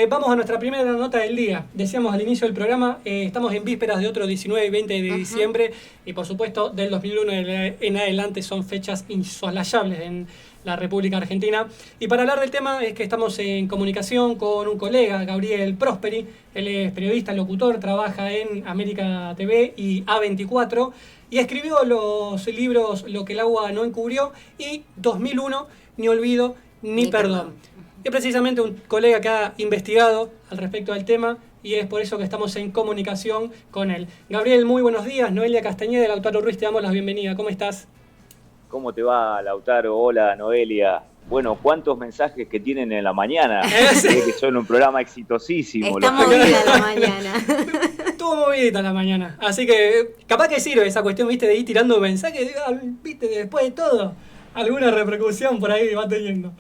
Vamos a nuestra primera nota del día. Decíamos al inicio del programa, estamos en vísperas de otro 19 y 20 de diciembre y por supuesto del 2001 en adelante son fechas insoslayables en la República Argentina. Y para hablar del tema es que estamos en comunicación con un colega, Gabriel Prosperi. Él es periodista, locutor, trabaja en América TV y A24 y escribió los libros Lo que el agua no encubrió y 2001, Ni olvido ni perdón. Es precisamente un colega que ha investigado al respecto del tema y es por eso que estamos en comunicación con él. Gabriel, muy buenos días. Noelia Castañeda y Lautaro Ruiz, te damos la bienvenida. ¿Cómo estás? ¿Cómo te va, Lautaro? Hola, Noelia. Bueno, ¿cuántos mensajes que tienen en la mañana? Que son un programa exitosísimo. Está movida la mañana. Estuvo movidita la mañana. Así que capaz que sirve esa cuestión, viste, de ir tirando mensajes, viste, después de todo. Alguna repercusión por ahí va teniendo.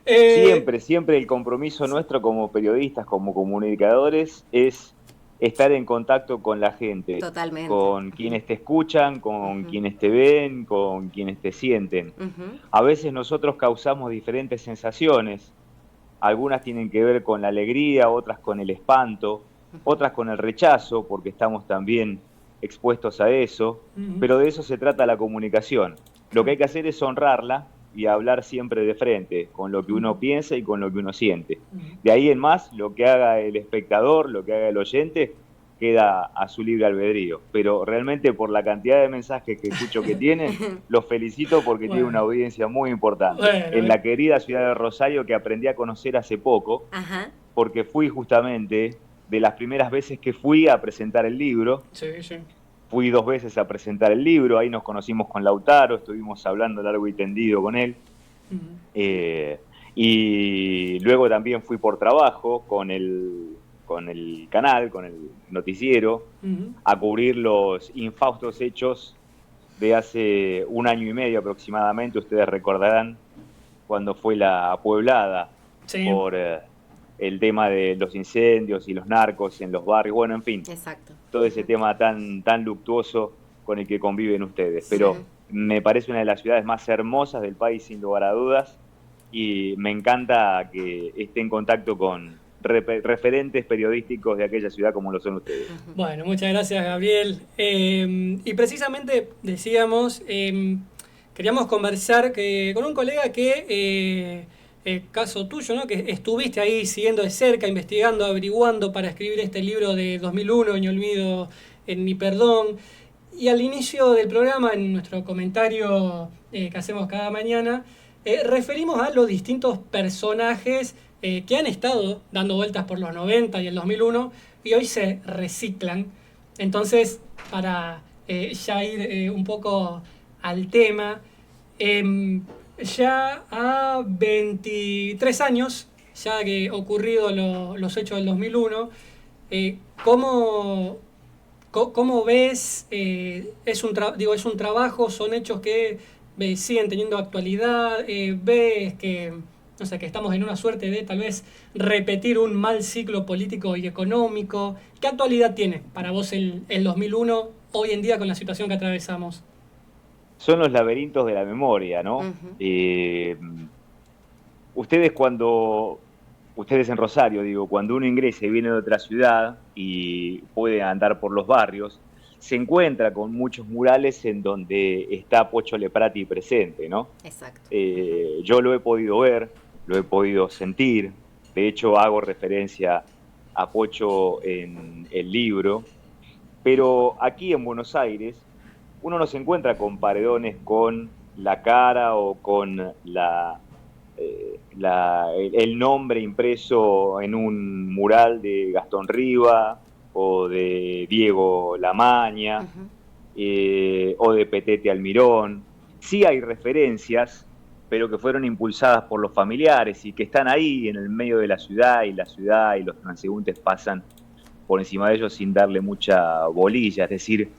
Siempre el compromiso nuestro como periodistas, como comunicadores, es estar en contacto con la gente. Totalmente. Con quienes te escuchan, con quienes te ven, con quienes te sienten. A veces nosotros causamos diferentes sensaciones. Algunas tienen que ver con la alegría, otras con el espanto, otras con el rechazo, porque estamos también expuestos a eso. Pero de eso se trata la comunicación. Lo que hay que hacer es honrarla y hablar siempre de frente, con lo que uno piensa y con lo que uno siente. De ahí en más, lo que haga el espectador, lo que haga el oyente, queda a su libre albedrío. Pero realmente por la cantidad de mensajes que escucho que tienen, los felicito porque tiene una audiencia muy importante. En la querida ciudad de Rosario, que aprendí a conocer hace poco, porque fui justamente de las primeras veces que fui a presentar el libro. Sí. Fui 2 veces a presentar el libro, ahí nos conocimos con Lautaro, estuvimos hablando largo y tendido con él. Y luego también fui por trabajo con el canal, con el noticiero, a cubrir los infaustos hechos de hace 1 año y medio aproximadamente. Ustedes recordarán cuando fue la pueblada por el tema de los incendios y los narcos en los barrios, bueno, en fin. Exacto. Todo ese tema tan luctuoso con el que conviven ustedes. Pero me parece una de las ciudades más hermosas del país, sin lugar a dudas, y me encanta que esté en contacto con referentes periodísticos de aquella ciudad como lo son ustedes. Bueno, muchas gracias, Gabriel. Y precisamente decíamos, queríamos conversar con un colega que, caso tuyo, ¿no? Que estuviste ahí siguiendo de cerca, investigando, averiguando para escribir este libro de 2001, Ni olvido ni perdón. Y al inicio del programa, en nuestro comentario que hacemos cada mañana, referimos a los distintos personajes que han estado dando vueltas por los 90 y el 2001 y hoy se reciclan. Entonces, para ya ir un poco al tema, ya a 23 años, ya que ocurrido los hechos del 2001, ¿cómo ves? ¿Es un trabajo? ¿Son hechos que siguen teniendo actualidad? ¿Ves que estamos en una suerte de tal vez repetir un mal ciclo político y económico? ¿Qué actualidad tiene para vos el 2001 hoy en día con la situación que atravesamos? Son los laberintos de la memoria, ¿no? Ustedes en Rosario, digo, cuando uno ingresa y viene de otra ciudad y puede andar por los barrios, se encuentra con muchos murales en donde está Pocho Leprati presente, ¿no? Exacto. Yo lo he podido ver, lo he podido sentir, de hecho hago referencia a Pocho en el libro, pero aquí en Buenos Aires uno no se encuentra con paredones con la cara o con el nombre impreso en un mural de Gastón Riba o de Diego Lamaña o de Petete Almirón. Sí hay referencias, pero que fueron impulsadas por los familiares y que están ahí en el medio de la ciudad y los transeúntes pasan por encima de ellos sin darle mucha bolilla, es decir,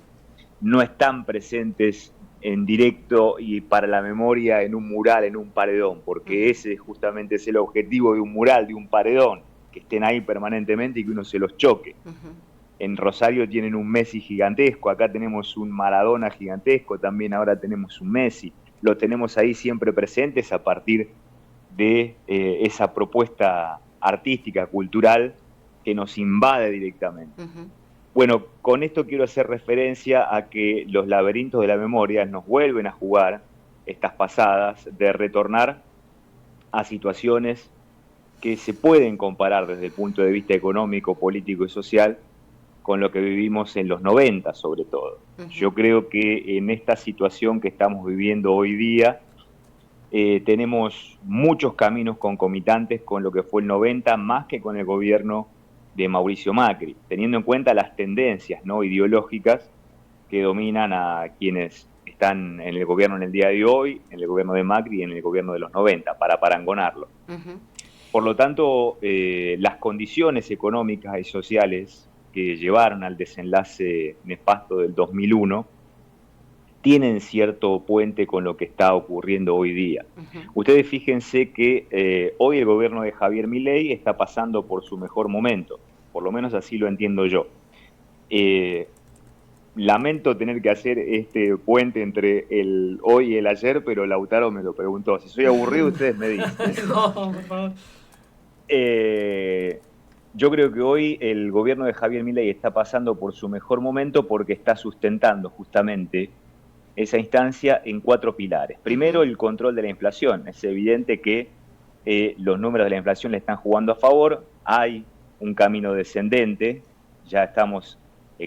no están presentes en directo y para la memoria en un mural, en un paredón, porque ese justamente es el objetivo de un mural, de un paredón, que estén ahí permanentemente y que uno se los choque. En Rosario tienen un Messi gigantesco, acá tenemos un Maradona gigantesco, también ahora tenemos un Messi, lo tenemos ahí siempre presentes a partir de esa propuesta artística, cultural, que nos invade directamente. Bueno, con esto quiero hacer referencia a que los laberintos de la memoria nos vuelven a jugar estas pasadas de retornar a situaciones que se pueden comparar desde el punto de vista económico, político y social con lo que vivimos en los 90 sobre todo. Yo creo que en esta situación que estamos viviendo hoy día tenemos muchos caminos concomitantes con lo que fue el 90 más que con el gobierno de Mauricio Macri, teniendo en cuenta las tendencias, ¿no?, ideológicas que dominan a quienes están en el gobierno en el día de hoy, en el gobierno de Macri y en el gobierno de los 90, para parangonarlo. Por lo tanto, las condiciones económicas y sociales que llevaron al desenlace nefasto del 2001 tienen cierto puente con lo que está ocurriendo hoy día. Ustedes fíjense que hoy el gobierno de Javier Milei está pasando por su mejor momento, por lo menos así lo entiendo yo. Lamento tener que hacer este puente entre el hoy y el ayer, pero Lautaro me lo preguntó. Si soy aburrido, ustedes me dicen. No, por favor. Yo creo que hoy el gobierno de Javier Milei está pasando por su mejor momento porque está sustentando justamente esa instancia en 4 pilares. Primero, el control de la inflación. Es evidente que los números de la inflación le están jugando a favor. Hay un camino descendente. Ya estamos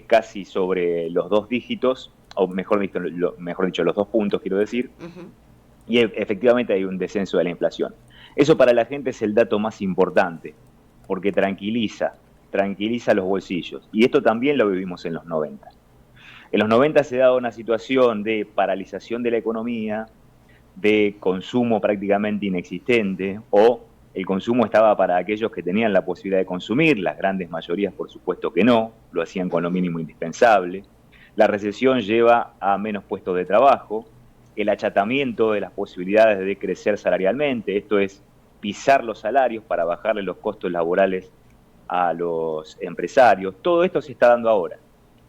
casi sobre los 2 dígitos, o mejor dicho, los 2 puntos, quiero decir. Y efectivamente hay un descenso de la inflación. Eso para la gente es el dato más importante, porque tranquiliza los bolsillos. Y esto también lo vivimos en los 90. En los 90 se daba una situación de paralización de la economía, de consumo prácticamente inexistente, o el consumo estaba para aquellos que tenían la posibilidad de consumir, las grandes mayorías por supuesto que no, lo hacían con lo mínimo indispensable. La recesión lleva a menos puestos de trabajo, el achatamiento de las posibilidades de crecer salarialmente, esto es pisar los salarios para bajarle los costos laborales a los empresarios. Todo esto se está dando ahora,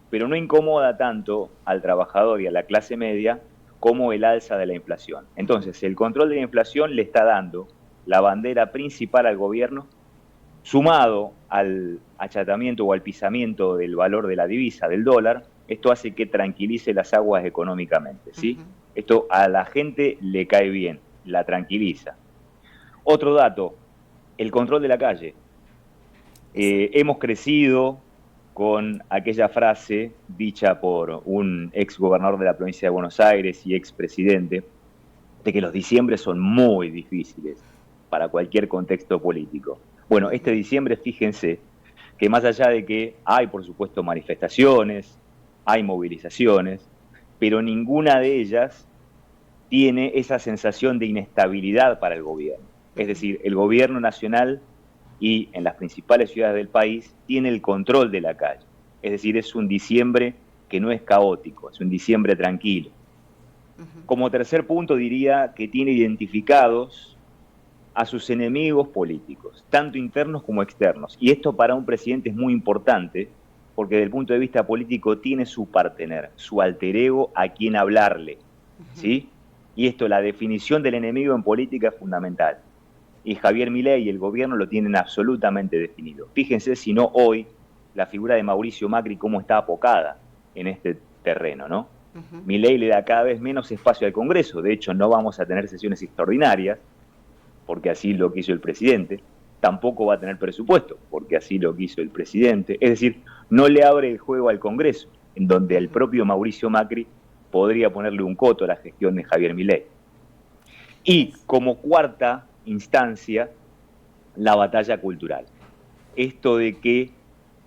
pero no incomoda tanto al trabajador y a la clase media como el alza de la inflación. Entonces, el control de la inflación le está dando la bandera principal al gobierno, sumado al achatamiento o al pisamiento del valor de la divisa, del dólar. Esto hace que tranquilice las aguas económicamente, ¿sí? Esto a la gente le cae bien, la tranquiliza. Otro dato, el control de la calle. Hemos crecido con aquella frase dicha por un ex gobernador de la provincia de Buenos Aires y ex presidente, de que los diciembres son muy difíciles para cualquier contexto político. Bueno, este diciembre, fíjense que más allá de que hay, por supuesto, manifestaciones, hay movilizaciones, pero ninguna de ellas tiene esa sensación de inestabilidad para el gobierno. Es decir, el gobierno nacional y en las principales ciudades del país tiene el control de la calle. Es decir, es un diciembre que no es caótico, es un diciembre tranquilo. Como tercer punto diría que tiene identificados a sus enemigos políticos, tanto internos como externos. Y esto para un presidente es muy importante porque desde el punto de vista político tiene su partener, su alter ego a quien hablarle, ¿sí? Y esto, la definición del enemigo en política es fundamental. Y Javier Milei y el gobierno lo tienen absolutamente definido. Fíjense si no hoy la figura de Mauricio Macri cómo está apocada en este terreno, ¿no? Milei le da cada vez menos espacio al Congreso. De hecho, no vamos a tener sesiones extraordinarias, porque así lo quiso el presidente. Tampoco va a tener presupuesto, porque así lo quiso el presidente. Es decir, no le abre el juego al Congreso, en donde el propio Mauricio Macri podría ponerle un coto a la gestión de Javier Milei. Y como cuarta instancia, la batalla cultural. Esto de que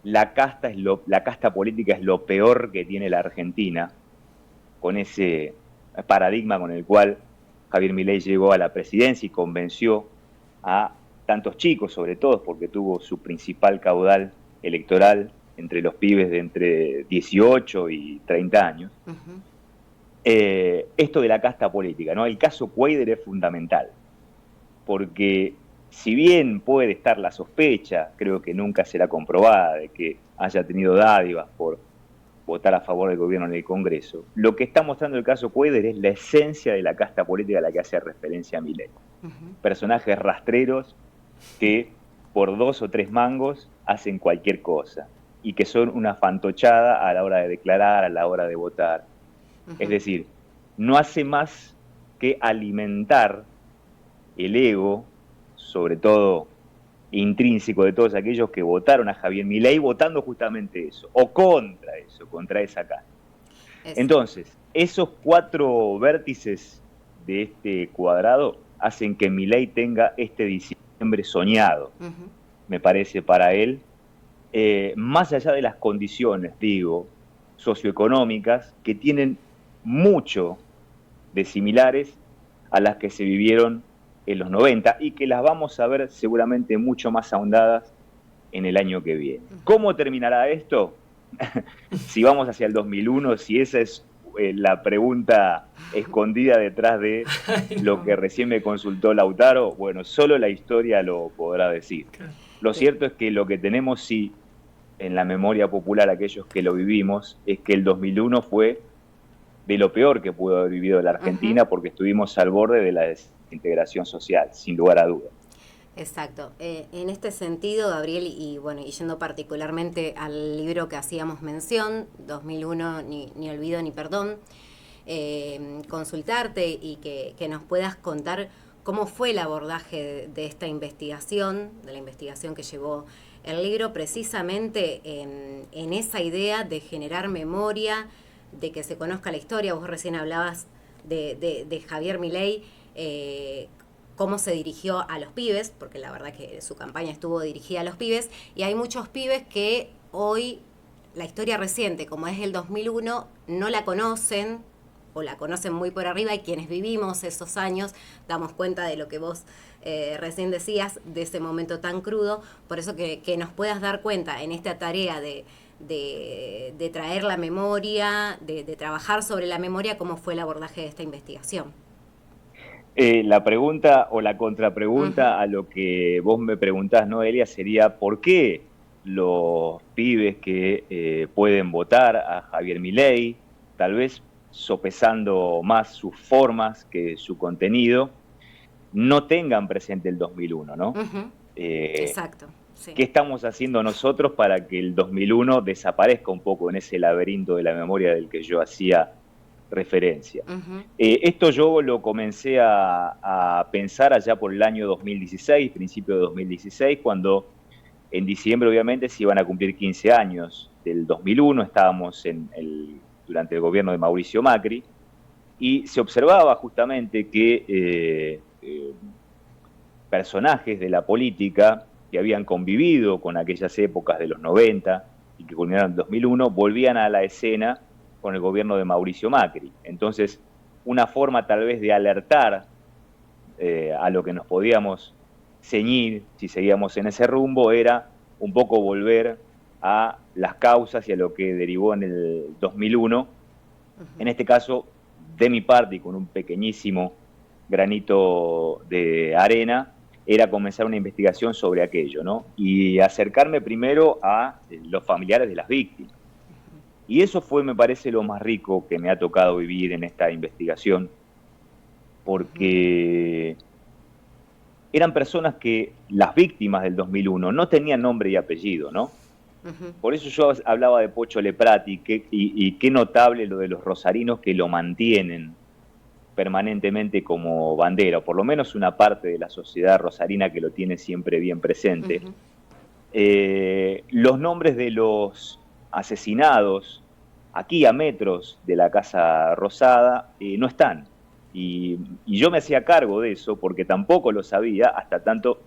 la casta política es lo peor que tiene la Argentina, con ese paradigma con el cual Javier Milei llegó a la presidencia y convenció a tantos chicos, sobre todo porque tuvo su principal caudal electoral entre los pibes de entre 18 y 30 años. Esto de la casta política, ¿no? El caso Cuéllar es fundamental, porque si bien puede estar la sospecha, creo que nunca será comprobada, de que haya tenido dádivas por votar a favor del gobierno en el Congreso, lo que está mostrando el caso Cuéllar es la esencia de la casta política a la que hace referencia Milei. Personajes rastreros que por 2 o 3 mangos hacen cualquier cosa y que son una fantochada a la hora de declarar, a la hora de votar. Es decir, no hace más que alimentar el ego, sobre todo intrínseco de todos aquellos que votaron a Javier Milei, votando justamente eso, o contra eso, contra esa casta. Entonces, esos 4 vértices de este cuadrado hacen que Milei tenga este diciembre soñado, me parece, para él, más allá de las condiciones, digo, socioeconómicas, que tienen mucho de similares a las que se vivieron en los 90 y que las vamos a ver seguramente mucho más ahondadas en el año que viene. ¿Cómo terminará esto? Si vamos hacia el 2001, si esa es la pregunta escondida detrás de lo que recién me consultó Lautaro, bueno, solo la historia lo podrá decir. Lo cierto es que lo que tenemos sí en la memoria popular, aquellos que lo vivimos, es que el 2001 fue de lo peor que pudo haber vivido la Argentina, porque estuvimos al borde de la desintegración social, sin lugar a dudas. Exacto. En este sentido, Gabriel, y bueno, y yendo particularmente al libro que hacíamos mención, 2001, ni olvido ni perdón, consultarte y que nos puedas contar cómo fue el abordaje de esta investigación, de la investigación que llevó el libro, precisamente en esa idea de generar memoria, de que se conozca la historia. Vos recién hablabas de Javier Milei, cómo se dirigió a los pibes, porque la verdad que su campaña estuvo dirigida a los pibes, y hay muchos pibes que hoy, la historia reciente, como es el 2001, no la conocen, o la conocen muy por arriba, y quienes vivimos esos años damos cuenta de lo que vos recién decías, de ese momento tan crudo. Por eso que nos puedas dar cuenta en esta tarea de traer la memoria, de trabajar sobre la memoria, cómo fue el abordaje de esta investigación. La pregunta o la contrapregunta a lo que vos me preguntás, Noelia, sería ¿por qué los pibes que pueden votar a Javier Milei, tal vez sopesando más sus formas que su contenido, no tengan presente el 2001, ¿no? Exacto. Sí. ¿Qué estamos haciendo nosotros para que el 2001 desaparezca un poco en ese laberinto de la memoria del que yo hacía referencia? Esto yo lo comencé a pensar allá por el año 2016, principio de 2016, cuando en diciembre obviamente se iban a cumplir 15 años del 2001, estábamos durante el gobierno de Mauricio Macri, y se observaba justamente que personajes de la política que habían convivido con aquellas épocas de los 90 y que culminaron en 2001, volvían a la escena con el gobierno de Mauricio Macri. Entonces, una forma tal vez de alertar a lo que nos podíamos ceñir si seguíamos en ese rumbo era un poco volver a las causas y a lo que derivó en el 2001. En este caso, de mi parte y con un pequeñísimo granito de arena, era comenzar una investigación sobre aquello, ¿no? Y acercarme primero a los familiares de las víctimas. Y eso fue, me parece, lo más rico que me ha tocado vivir en esta investigación, porque eran personas que, las víctimas del 2001, no tenían nombre y apellido, ¿no? Por eso yo hablaba de Pocho Leprati, y qué notable lo de los rosarinos que lo mantienen permanentemente como bandera, o por lo menos una parte de la sociedad rosarina que lo tiene siempre bien presente. Los nombres de los asesinados aquí a metros de la Casa Rosada no están. Y yo me hacía cargo de eso porque tampoco lo sabía hasta tanto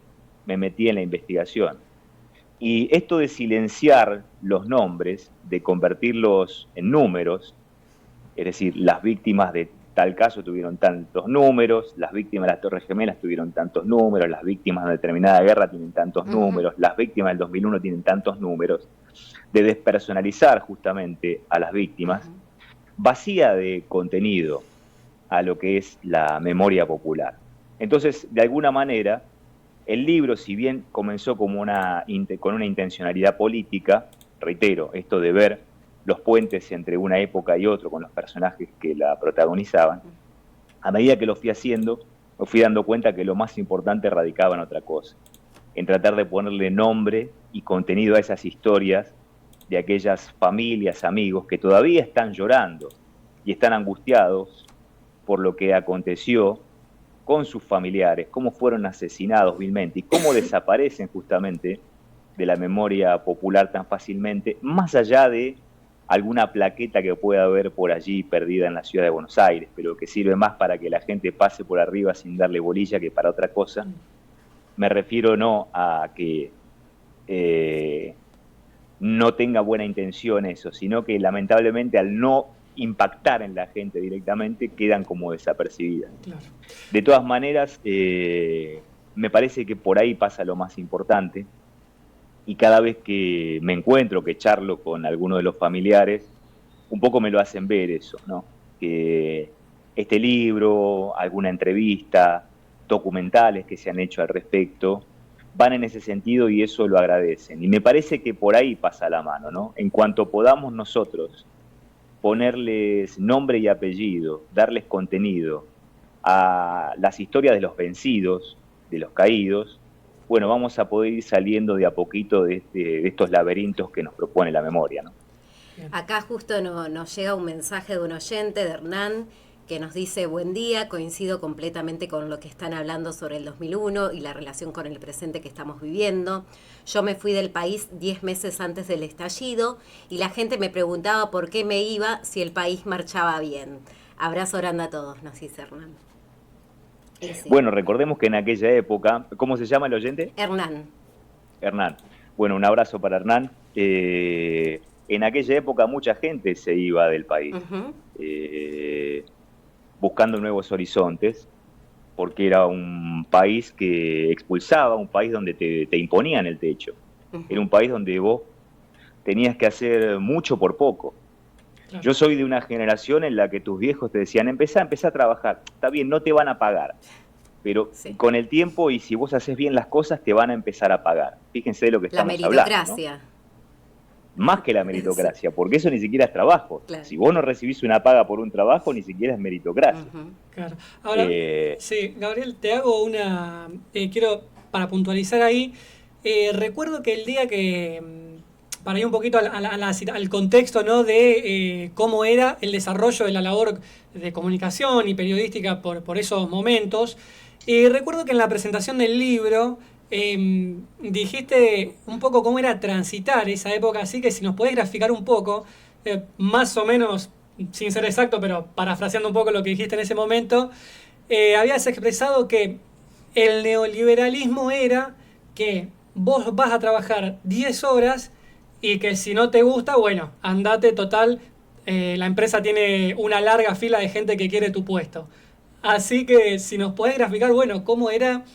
me metí en la investigación. Y esto de silenciar los nombres, de convertirlos en números, es decir, las víctimas de tal caso tuvieron tantos números, las víctimas de las Torres Gemelas tuvieron tantos números, las víctimas de determinada guerra tienen tantos números, las víctimas del 2001 tienen tantos números, de despersonalizar justamente a las víctimas, vacía de contenido a lo que es la memoria popular. Entonces, de alguna manera, el libro, si bien comenzó como con una intencionalidad política, reitero, esto de ver los puentes entre una época y otra con los personajes que la protagonizaban, a medida que lo fui haciendo, me fui dando cuenta que lo más importante radicaba en otra cosa, en tratar de ponerle nombre y contenido a esas historias de aquellas familias, amigos que todavía están llorando y están angustiados por lo que aconteció con sus familiares, cómo fueron asesinados vilmente y cómo desaparecen justamente de la memoria popular tan fácilmente, más allá de alguna plaqueta que pueda haber por allí perdida en la ciudad de Buenos Aires, pero que sirve más para que la gente pase por arriba sin darle bolilla que para otra cosa. Me refiero no a que no tenga buena intención eso, sino que lamentablemente al no impactar en la gente directamente quedan como desapercibidas. Claro. De todas maneras, me parece que por ahí pasa lo más importante, y cada vez que me encuentro, que charlo con alguno de los familiares, un poco me lo hacen ver eso, ¿no? Que este libro, alguna entrevista, documentales que se han hecho al respecto, van en ese sentido y eso lo agradecen. Y me parece que por ahí pasa la mano, ¿no? En cuanto podamos nosotros ponerles nombre y apellido, darles contenido a las historias de los vencidos, de los caídos, bueno, vamos a poder ir saliendo de a poquito de estos laberintos que nos propone la memoria, ¿no? Acá justo nos llega un mensaje de un oyente, de Hernán, que nos dice: buen día, coincido completamente con lo que están hablando sobre el 2001 y la relación con el presente que estamos viviendo. Yo me fui del país 10 meses antes del estallido y la gente me preguntaba por qué me iba si el país marchaba bien. Abrazo grande a todos, nos dice Hernán. Sí. Bueno, recordemos que en aquella época, ¿cómo se llama el oyente? Hernán. Hernán. Bueno, un abrazo para Hernán. En aquella época mucha gente se iba del país, buscando nuevos horizontes, porque era un país que expulsaba, un país donde te imponían el techo. Era un país donde vos tenías que hacer mucho por poco. Claro. Yo soy de una generación en la que tus viejos te decían: empezá a trabajar, está bien, no te van a pagar, pero sí, con el tiempo y si vos haces bien las cosas te van a empezar a pagar. Fíjense de lo que estamos hablando. La meritocracia. ¿No? Más que la meritocracia, porque eso ni siquiera es trabajo. Claro. Si vos no recibís una paga por un trabajo, ni siquiera es meritocracia. Claro. Ahora, sí, Gabriel, te hago una... quiero, para puntualizar ahí, recuerdo que el día que... para ir un poquito al contexto, ¿no?, de cómo era el desarrollo de la labor de comunicación y periodística por esos momentos. Recuerdo que en la presentación del libro dijiste un poco cómo era transitar esa época, así que si nos podés graficar un poco, más o menos, sin ser exacto, pero parafraseando un poco lo que dijiste en ese momento, habías expresado que el neoliberalismo era que vos vas a trabajar 10 horas y que si no te gusta, bueno, andate, total, la empresa tiene una larga fila de gente que quiere tu puesto. Así que si nos podés graficar, bueno, cómo era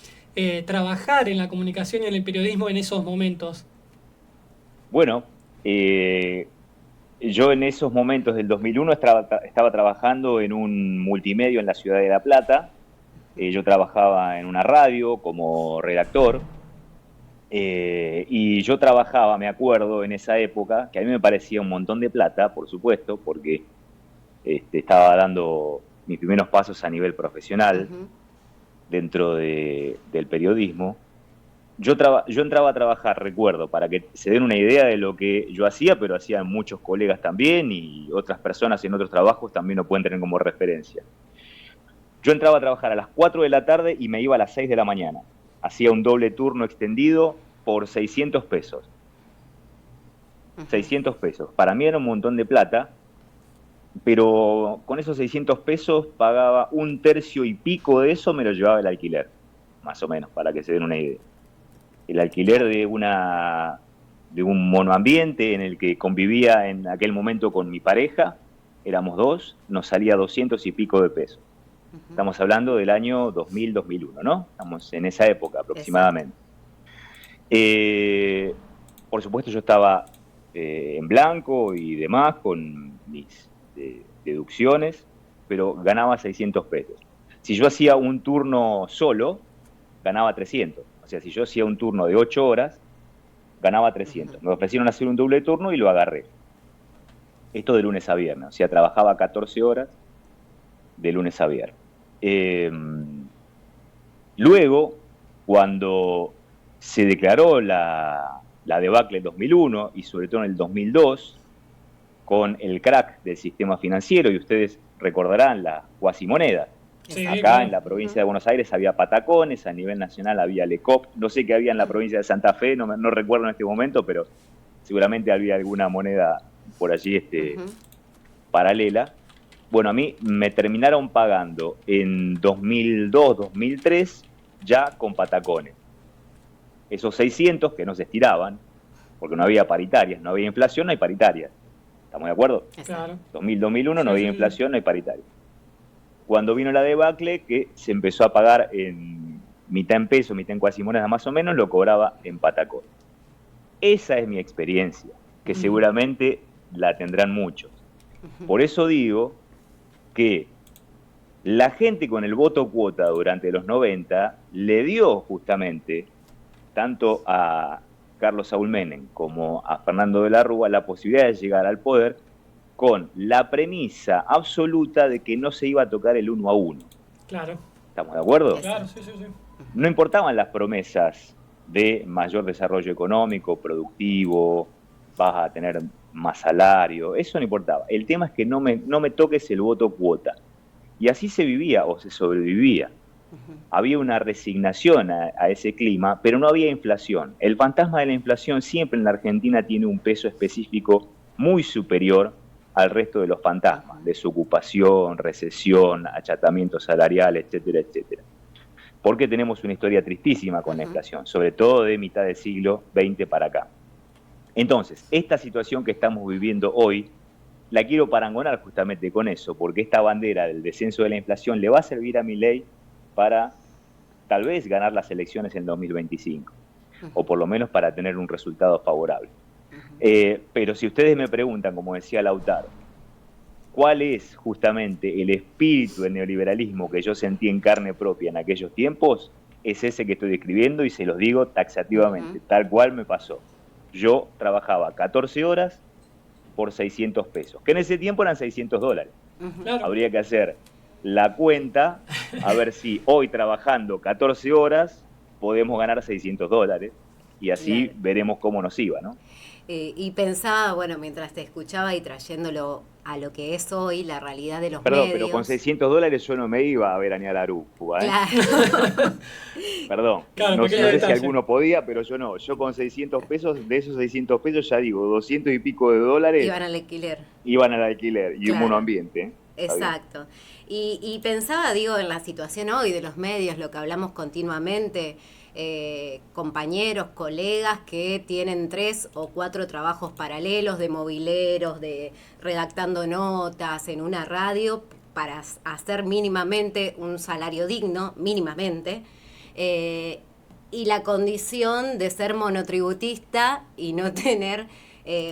trabajar en la comunicación y en el periodismo en esos momentos. Bueno, yo en esos momentos del 2001 estaba trabajando en un multimedio en la ciudad de La Plata. Yo trabajaba en una radio como redactor. Y yo trabajaba, me acuerdo, en esa época, que a mí me parecía un montón de plata, por supuesto, porque estaba dando mis primeros pasos a nivel profesional dentro del periodismo. Yo entraba a trabajar, recuerdo, para que se den una idea de lo que yo hacía, pero hacían muchos colegas también y otras personas en otros trabajos también lo pueden tener como referencia. Yo entraba a trabajar a las 4 de la tarde y me iba a las 6 de la mañana. Hacía un doble turno extendido por 600 pesos. 600 pesos. Para mí era un montón de plata, pero con esos 600 pesos pagaba un tercio y pico de eso, me lo llevaba el alquiler, más o menos, para que se den una idea. El alquiler de un monoambiente en el que convivía en aquel momento con mi pareja, éramos dos, nos salía 200 y pico de pesos. Estamos hablando del año 2000-2001, ¿no? Estamos en esa época aproximadamente. Por supuesto yo estaba en blanco y demás con mis deducciones, pero ganaba 600 pesos. Si yo hacía un turno solo, ganaba 300. O sea, si yo hacía un turno de 8 horas, ganaba 300. Me ofrecieron hacer un doble turno y lo agarré. Esto de lunes a viernes. O sea, trabajaba 14 horas de lunes a viernes. Luego, cuando se declaró la debacle del 2001 y sobre todo en el 2002 con el crack del sistema financiero, y ustedes recordarán la cuasimoneda. Sí, Acá claro. en la provincia de Buenos Aires había patacones, a nivel nacional había Lecop, no sé qué había en la provincia de Santa Fe, no recuerdo en este momento, pero seguramente había alguna moneda por allí paralela. Bueno, a mí me terminaron pagando en 2002, 2003 ya con patacones. Esos 600 que no se estiraban, porque no había paritarias, no había inflación, no hay paritarias. ¿Estamos de acuerdo? Claro. 2000, 2001 no Sí, había sí. inflación, no hay paritarias. Cuando vino la debacle, que se empezó a pagar en mitad en peso, mitad en cuasimonedas más o menos, lo cobraba en patacones. Esa es mi experiencia, que seguramente la tendrán muchos. Por eso digo que la gente con el voto cuota durante los 90 le dio justamente tanto a Carlos Saúl Menem como a Fernando de la Rúa la posibilidad de llegar al poder con la premisa absoluta de que no se iba a tocar el 1 a 1. Claro. ¿Estamos de acuerdo? Claro, sí. No importaban las promesas de mayor desarrollo económico, productivo, vas a tener más salario, eso no importaba. El tema es que no me toques el voto cuota. Y así se vivía o se sobrevivía. Había una resignación a ese clima, pero no había inflación. El fantasma de la inflación siempre en la Argentina tiene un peso específico muy superior al resto de los fantasmas, desocupación, recesión, achatamiento salarial, etcétera, etcétera. Porque tenemos una historia tristísima con la inflación, sobre todo de mitad del siglo XX para acá. Entonces, esta situación que estamos viviendo hoy, la quiero parangonar justamente con eso, porque esta bandera del descenso de la inflación le va a servir a Milei para tal vez ganar las elecciones en 2025, o por lo menos para tener un resultado favorable. Pero si ustedes me preguntan, como decía Lautaro, ¿cuál es justamente el espíritu del neoliberalismo que yo sentí en carne propia en aquellos tiempos? Es ese que estoy describiendo y se los digo taxativamente, tal cual me pasó. Yo trabajaba 14 horas por 600 pesos, que en ese tiempo eran $600. Claro. Habría que hacer la cuenta a ver si hoy trabajando 14 horas podemos ganar $600 y así veremos cómo nos iba, ¿no? Y pensaba, bueno, mientras te escuchaba y trayéndolo a lo que es hoy, la realidad de los Perdón, medios. pero con $600 yo no me iba a veranear a Aruba, ¿eh? Claro. Perdón, Claro, no sé si detalle. alguno podía, pero yo no. Yo con 600 pesos, de esos 600 pesos ya digo, 200 y pico de dólares Iban al alquiler. iban al alquiler y un monoambiente, ¿eh? Exacto. Y pensaba, digo, en la situación hoy de los medios, lo que hablamos continuamente, compañeros, colegas que tienen 3 o 4 trabajos paralelos de mobileros, de redactando notas en una radio para hacer mínimamente un salario digno, mínimamente, y la condición de ser monotributista y no tener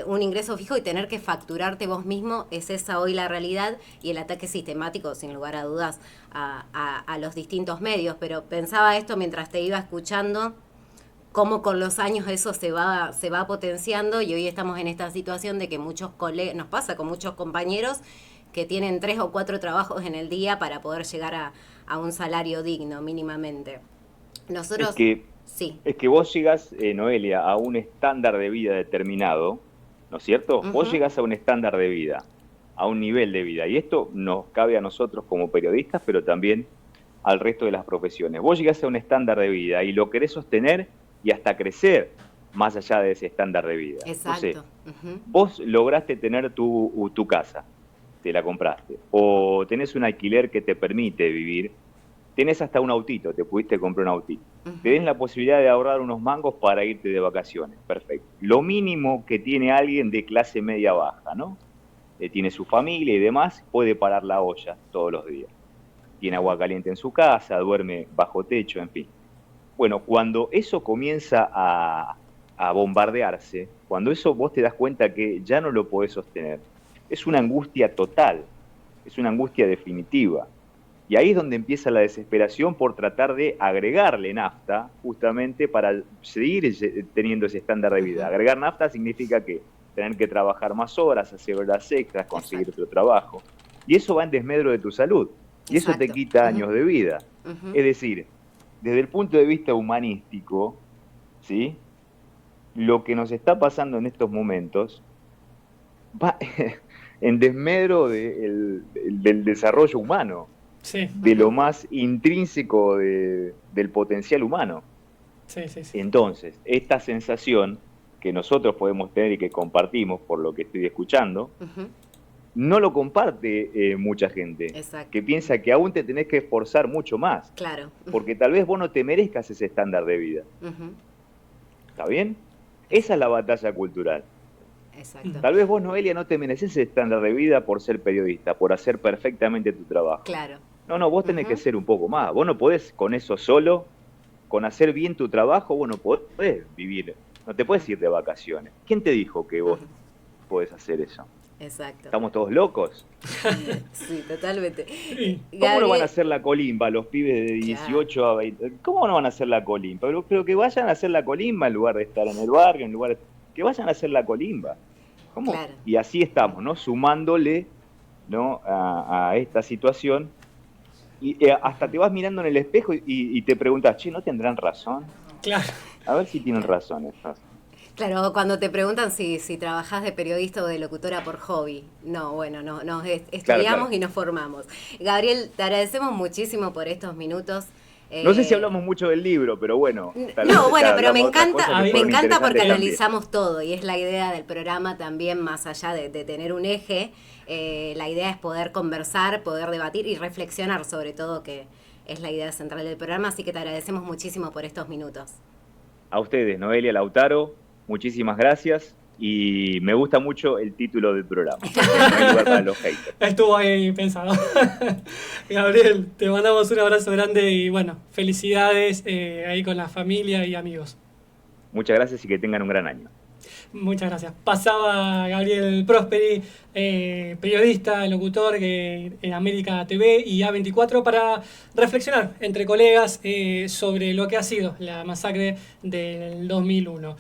un ingreso fijo y tener que facturarte vos mismo, es esa hoy la realidad y el ataque sistemático, sin lugar a dudas, a los distintos medios. Pero pensaba esto mientras te iba escuchando, cómo con los años eso se va potenciando y hoy estamos en esta situación de que muchos colegas, nos pasa con muchos compañeros que tienen 3 o 4 trabajos en el día para poder llegar a un salario digno mínimamente. Nosotros... Es que vos llegás, Noelia, a un estándar de vida determinado, ¿no es cierto? Vos llegás a un estándar de vida, a un nivel de vida, y esto nos cabe a nosotros como periodistas, pero también al resto de las profesiones. Vos llegás a un estándar de vida y lo querés sostener y hasta crecer más allá de ese estándar de vida. Exacto. Entonces, vos lograste tener tu casa, te la compraste, o tenés un alquiler que te permite vivir, tenés hasta un autito, te pudiste comprar un autito. Tenés la posibilidad de ahorrar unos mangos para irte de vacaciones, perfecto. Lo mínimo que tiene alguien de clase media baja, ¿no? Tiene su familia y demás, puede parar la olla todos los días. Tiene agua caliente en su casa, duerme bajo techo, en fin. Bueno, cuando eso comienza a bombardearse, cuando eso vos te das cuenta que ya no lo podés sostener, es una angustia total, es una angustia definitiva. Y ahí es donde empieza la desesperación por tratar de agregarle nafta justamente para seguir teniendo ese estándar de vida. Agregar nafta significa que tener que trabajar más horas, hacer horas extras, conseguir otro trabajo. Y eso va en desmedro de tu salud. Y eso te quita años de vida. Es decir, desde el punto de vista humanístico, ¿sí? Lo que nos está pasando en estos momentos va en desmedro del desarrollo humano, Sí, de lo más intrínseco del potencial humano. sí, sí, sí. Entonces, esta sensación que nosotros podemos tener y que compartimos por lo que estoy escuchando, no lo comparte mucha gente, Exacto. que piensa que aún te tenés que esforzar mucho más, Claro. porque tal vez vos no te merezcas ese estándar de vida. ¿Está bien? Esa es la batalla cultural. Exacto. Tal vez vos, Noelia, no te mereces ese estándar de vida por ser periodista, por hacer perfectamente tu trabajo. Claro. No, vos tenés que ser un poco más. Vos no podés con eso solo, con hacer bien tu trabajo, vos no podés vivir, no te podés ir de vacaciones. ¿Quién te dijo que vos podés hacer eso? Exacto. ¿Estamos todos locos? Sí, totalmente. ¿Cómo no van a hacer la colimba los pibes de 18 a 20? ¿Cómo no van a hacer la colimba? Pero que vayan a hacer la colimba en lugar de estar en el barrio, que vayan a hacer la colimba. ¿Cómo? Claro. Y así estamos, ¿no? Sumándole, ¿no? a esta situación. Y hasta te vas mirando en el espejo y te preguntas, che, ¿no tendrán razón? Claro. A ver si tienen razón estos. Claro, cuando te preguntan si trabajás de periodista o de locutora por hobby. No, bueno, nos estudiamos claro. Y nos formamos. Gabriel, te agradecemos muchísimo por estos minutos. No sé si hablamos mucho del libro, pero bueno. No, bueno, pero me encanta porque también. analizamos todo y es la idea del programa también, más allá de tener un eje, la idea es poder conversar, poder debatir y reflexionar sobre todo, que es la idea central del programa, así que te agradecemos muchísimo por estos minutos. A ustedes, Noelia, Lautaro, muchísimas gracias. Y me gusta mucho el título del programa. No hay lugar para los haters. Estuvo ahí pensado. Gabriel, te mandamos un abrazo grande y bueno, felicidades ahí con la familia y amigos. Muchas gracias y que tengan un gran año. Muchas gracias. Pasaba Gabriel Prosperi, periodista, locutor en América TV y A24 para reflexionar entre colegas sobre lo que ha sido la masacre del 2001.